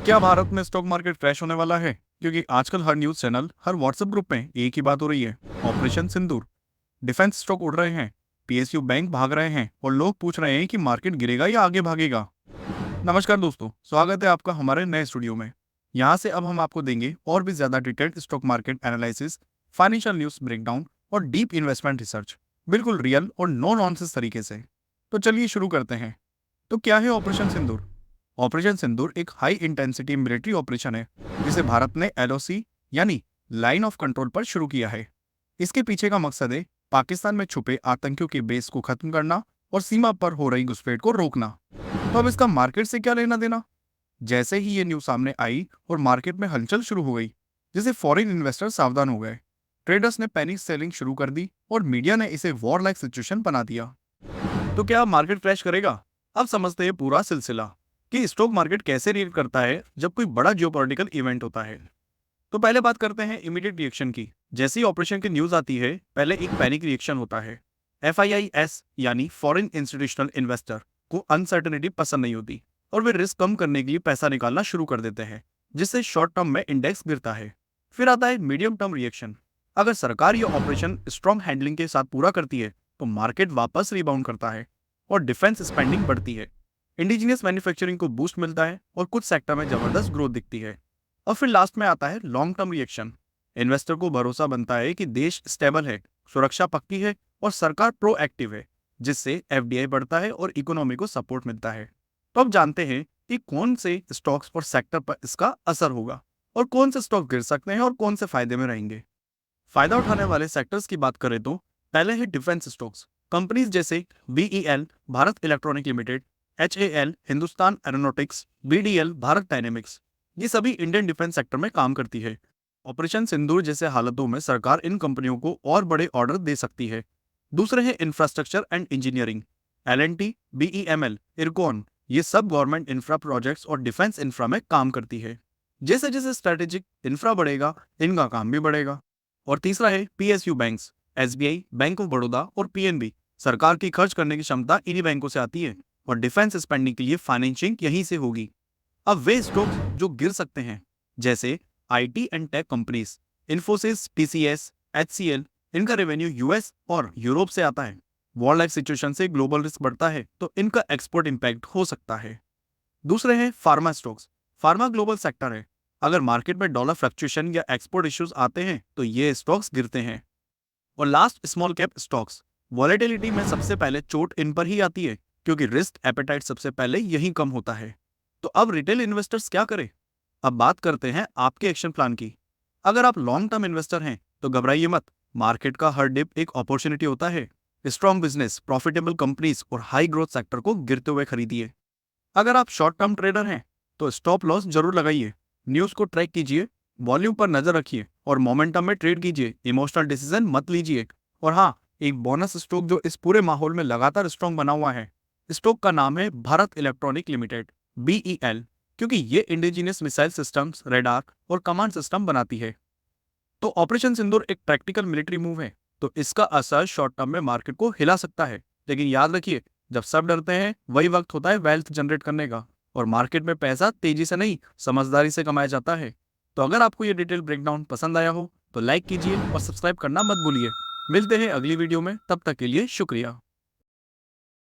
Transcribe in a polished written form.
क्या भारत में stock market crash होने वाला है? क्योंकि आजकल हर न्यूज चैनल, हर व्हाट्सएप ग्रुप में एक ही बात हो रही है। ऑपरेशन सिंदूर, डिफेंस स्टॉक उड़ रहे हैं, पीएसयू बैंक भाग रहे हैं और लोग पूछ रहे हैं कि मार्केट गिरेगा या आगे भागेगा। नमस्कार दोस्तों, स्वागत है आपका हमारे नए स्टूडियो में। यहाँ से अब हम आपको देंगे और भी ज्यादा detailed stock market analysis, financial news breakdown और डीप इन्वेस्टमेंट रिसर्च, बिल्कुल रियल और नो नॉनसेंस तरीके से। तो चलिए शुरू करते हैं। तो क्या है ऑपरेशन सिंदूर? ऑपरेशन सिंदूर एक हाई इंटेंसिटी मिलिट्री ऑपरेशन है जिसे भारत ने एलओसी यानी लाइन ऑफ कंट्रोल पर शुरू किया है। इसके पीछे का मकसद है पाकिस्तान में छुपे आतंकियों के बेस को खत्म करना और सीमा पर हो रही घुसपैठ को रोकना। तो अब इसका मार्केट से क्या लेना देना? जैसे ही ये न्यूज सामने आई और मार्केट में हलचल शुरू हो गई, जिसे फॉरेन इन्वेस्टर सावधान हो गए, ट्रेडर्स ने पैनिक सेलिंग शुरू कर दी और मीडिया ने इसे वॉर लाइक सिचुएशन बना दिया। तो क्या मार्केट क्रैश करेगा? अब समझते हैं पूरा सिलसिला कि स्टॉक मार्केट कैसे रिएक्ट करता है जब कोई बड़ा जियोपॉलिटिकल इवेंट होता है। तो पहले बात करते हैं इमीडिएट रिएक्शन की। जैसे ही ऑपरेशन की न्यूज आती है, पहले एक पैनिक रिएक्शन होता है। FIIs यानी फॉरेन इंस्टीट्यूशनल इन्वेस्टर को अनसर्टेनिटी पसंद नहीं होती और वे रिस्क कम करने के लिए पैसा निकालना शुरू कर देते हैं, जिससे शॉर्ट टर्म में इंडेक्स गिरता है। फिर आता है मीडियम टर्म रिएक्शन। अगर सरकार ये ऑपरेशन स्ट्रॉन्ग हैंडलिंग के साथ पूरा करती है तो मार्केट वापस रिबाउंड करता है और डिफेंस स्पेंडिंग बढ़ती है। इंडिजिनियस मैन्युफैक्चरिंग को बूस्ट मिलता है और कुछ सेक्टर में जबरदस्त ग्रोथ दिखती है। और फिर लास्ट में आता है लॉन्ग टर्म रिएक्शन। इन्वेस्टर को भरोसा बनता है कि देश स्टेबल है, सुरक्षा पक्की है और सरकार प्रोएक्टिव है, जिससे FDI बढ़ता है और इकोनॉमी को सपोर्ट मिलता है। तो अब जानते हैं कि कौन से स्टॉक्स और सेक्टर पर इसका असर होगा और कौन से स्टॉक गिर सकते हैं और कौन से फायदे में रहेंगे। फायदा उठाने वाले सेक्टर्स की बात करें तो पहले है डिफेंस स्टॉक्स। कंपनीज जैसे BEL Bharat electronic limited, HAL Hindustan aeronautics, BDL Bharat dynamics, ये सभी इंडियन डिफेंस सेक्टर में काम करती है। ऑपरेशन सिंदूर जैसे हालातों में सरकार इन कंपनियों को और बड़े ऑर्डर दे सकती है। दूसरे हैं infrastructure and engineering. L&T, BEML, IRCON, ये सब गवर्नमेंट इंफ्रा प्रोजेक्ट्स और डिफेंस इंफ्रा में काम करती है। जैसे जैसे स्ट्रेटेजिक इंफ्रा बढ़ेगा, इनका काम भी बढ़ेगा। और तीसरा है PSU banks, SBI, bank of Baroda और PNB। सरकार की खर्च करने की क्षमता इन्हीं बैंकों से आती है और डिफेंस स्पेंडिंग के लिए फाइनेंसिंग यहीं से होगी। अब वे स्टॉक्स जो गिर सकते हैं, जैसे IT and tech companies, Infosys, TCS, HCL, इनका रेवेन्यू US और यूरोप से आता है। वॉर लाइक सिचुएशन से ग्लोबल रिस्क बढ़ता है तो इनका एक्सपोर्ट इंपैक्ट हो सकता है। दूसरे हैं pharma stocks. Pharma global sector है। अगर मार्केट में डॉलर फ्लक्चुएशन या एक्सपोर्ट इश्यूज आते हैं तो ये स्टॉक्स गिरते हैं। और last small cap stocks. Volatility में सबसे पहले चोट इन पर ही आती है क्योंकि रिस्क एपेटाइट सबसे पहले यही कम होता है। तो अब रिटेल इन्वेस्टर्स क्या करें? अब बात करते हैं आपके एक्शन प्लान की। अगर आप लॉन्ग टर्म इन्वेस्टर हैं तो घबराइए मत। मार्केट का हर डिप एक अपॉर्चुनिटी होता है। स्ट्रॉन्ग बिजनेस, प्रॉफिटेबल कंपनीज और हाई ग्रोथ सेक्टर को गिरते हुए खरीदिए। अगर आप शॉर्ट टर्म ट्रेडर हैं तो स्टॉप लॉस जरूर लगाइए। न्यूज को ट्रैक कीजिए, वॉल्यूम पर नजर रखिए और मोमेंटम में ट्रेड कीजिए। इमोशनल डिसीजन मत लीजिए। और हाँ, एक बोनस स्टॉक जो इस पूरे माहौल में लगातार स्ट्रॉन्ग बना हुआ है, स्टॉक का नाम है भारत इलेक्ट्रॉनिक लिमिटेड, BEL, क्योंकि ये इंडिजिनियस मिसाइल सिस्टम्स, रेडार और कमांड सिस्टम बनाती है। तो ऑपरेशन सिंदूर एक प्रैक्टिकल मिलिट्री मूव है, तो इसका असर शॉर्ट टर्म में मार्केट को हिला सकता है। लेकिन याद रखिए, जब सब डरते हैं वही वक्त होता है वेल्थ जनरेट करने का। और मार्केट में पैसा तेजी से नहीं, समझदारी से कमाया जाता है। तो अगर आपको ये डिटेल ब्रेकडाउन पसंद आया हो तो लाइक कीजिए और सब्सक्राइब करना मत भूलिए। मिलते हैं अगली वीडियो में, तब तक के लिए शुक्रिया।